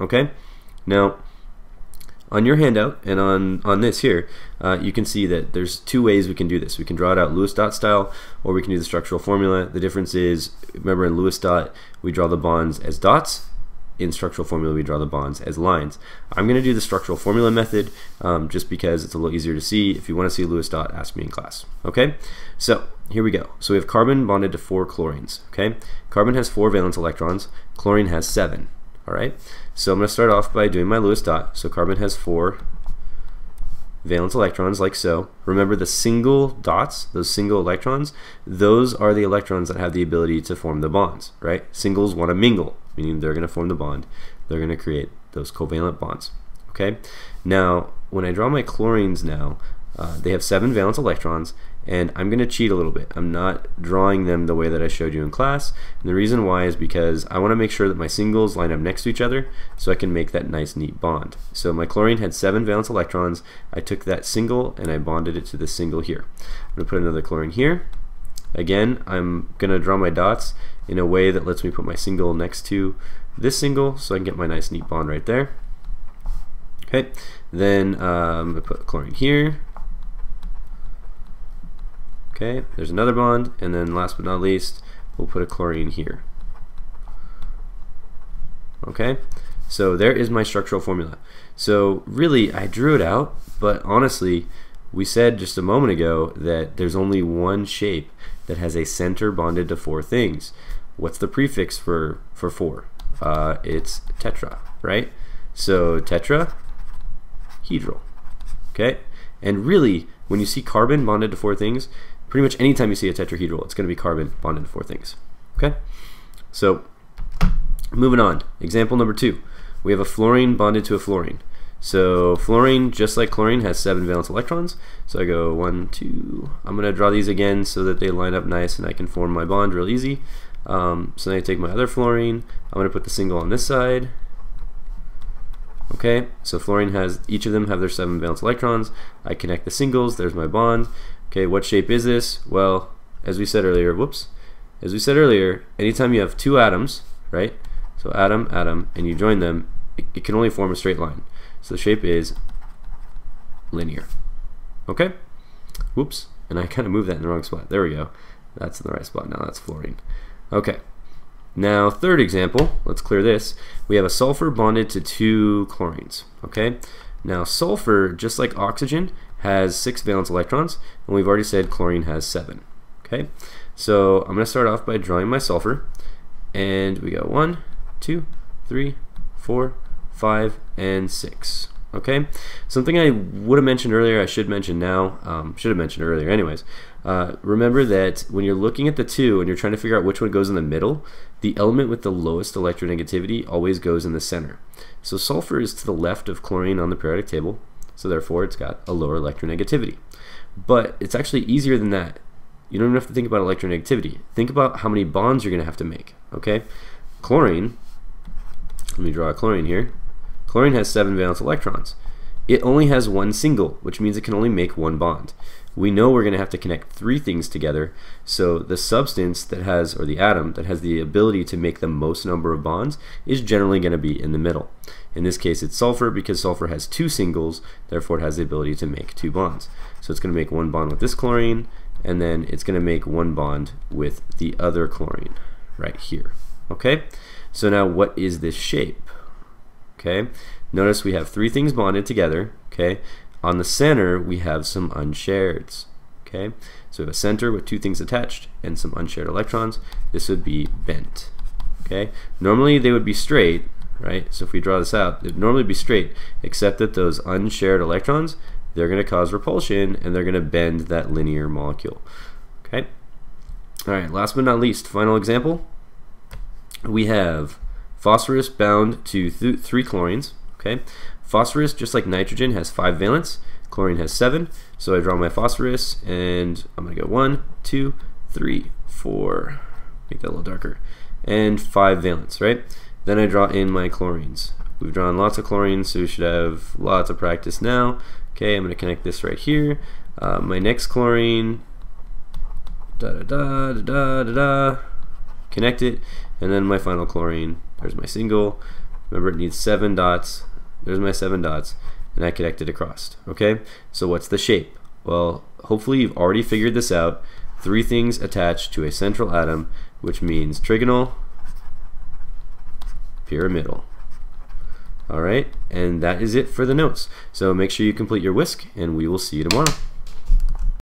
Okay, now on your handout and on this here, you can see that there's two ways we can do this. We can draw it out Lewis dot style, or we can do the structural formula. The difference is, remember in Lewis dot, we draw the bonds as dots. In structural formula, we draw the bonds as lines. I'm going to do the structural formula method just because it's a little easier to see. If you want to see Lewis dot, ask me in class. Okay, so here we go. So we have carbon bonded to 4 chlorines. Okay, carbon has 4 valence electrons, chlorine has 7. All right, so I'm going to start off by doing my Lewis dot. So carbon has 4 valence electrons, like so. Remember the single dots, those single electrons, those are the electrons that have the ability to form the bonds, right? Singles want to mingle, meaning they're going to form the bond. They're going to create those covalent bonds. Okay, now when I draw my chlorines now, they have 7 valence electrons, and I'm going to cheat a little bit. I'm not drawing them the way that I showed you in class, and the reason why is because I want to make sure that my singles line up next to each other so I can make that nice neat bond. So my chlorine had 7 valence electrons. I took that single and I bonded it to this single here. I'm going to put another chlorine here. Again, I'm going to draw my dots in a way that lets me put my single next to this single so I can get my nice neat bond right there. Okay, then I'm going to put chlorine here. Okay, there's another bond, and then last but not least, we'll put a chlorine here. Okay, so there is my structural formula. So really, I drew it out, but honestly, we said just a moment ago that there's only one shape that has a center bonded to 4 things. What's the prefix for 4? It's tetra, right? So tetrahedral. Okay, and really, when you see carbon bonded to 4 things, pretty much anytime you see a tetrahedral, it's going to be carbon bonded to 4 things. Okay, so moving on. Example number 2. We have a fluorine bonded to a fluorine. So fluorine, just like chlorine, has 7 valence electrons. So I go 1, 2. I'm going to draw these again so that they line up nice and I can form my bond real easy. So then I take my other fluorine. I'm going to put the single on this side. Okay, so fluorine has, each of them have their 7 valence electrons. I connect the singles. There's my bond. Okay, what shape is this? Well, as we said earlier, anytime you have 2 atoms, right? So atom, atom, and you join them, it can only form a straight line. So the shape is linear. Okay? Whoops, and I kind of moved that in the wrong spot. There we go. That's in the right spot now. That's fluorine. Okay. Now, third example, let's clear this. We have a sulfur bonded to 2 chlorines. Okay? Now, sulfur, just like oxygen, has 6 valence electrons, and we've already said chlorine has 7. Okay, so I'm going to start off by drawing my sulfur, and we go 1, 2, 3, 4, 5, and 6. Okay, something I would have mentioned earlier, I should mention now, should have mentioned earlier anyways. Remember that when you're looking at the 2 and you're trying to figure out which one goes in the middle, the element with the lowest electronegativity always goes in the center. So sulfur is to the left of chlorine on the periodic table, so therefore it's got a lower electronegativity. But it's actually easier than that. You don't even have to think about electronegativity. Think about how many bonds you're going to have to make. Okay, chlorine, let me draw a chlorine here. Chlorine has 7 valence electrons. It only has 1 single, which means it can only make 1 bond. We know we're going to have to connect 3 things together, so the substance that has, or the atom that has the ability to make the most number of bonds is generally going to be in the middle. In this case, it's sulfur because sulfur has 2 singles, therefore it has the ability to make 2 bonds. So it's going to make 1 bond with this chlorine, and then it's going to make 1 bond with the other chlorine right here. Okay, so now what is this shape? Okay, notice we have 3 things bonded together. Okay, on the center we have some unshareds. Okay, so we have a center with 2 things attached and some unshared electrons. This would be bent. Okay, normally they would be straight, right? So if we draw this out, it'd normally be straight, except that those unshared electrons, they're going to cause repulsion and they're going to bend that linear molecule. Okay, all right, last but not least, final example. We have phosphorus bound to 3 chlorines. Okay, phosphorus, just like nitrogen, has 5 valence. Chlorine has 7. So I draw my phosphorus, and I'm going to go 1, 2, 3, 4. Make that a little darker. And 5 valence, right? Then I draw in my chlorines. We've drawn lots of chlorines, so we should have lots of practice now. Okay, I'm going to connect this right here. My next chlorine, connect it, and then my final chlorine. There's my single. Remember, it needs 7 dots. There's my 7 dots, and I connect it across. Okay, so what's the shape? Well, hopefully you've already figured this out. 3 things attached to a central atom, which means trigonal, pyramidal. All right, and that is it for the notes. So make sure you complete your whisk, and we will see you tomorrow.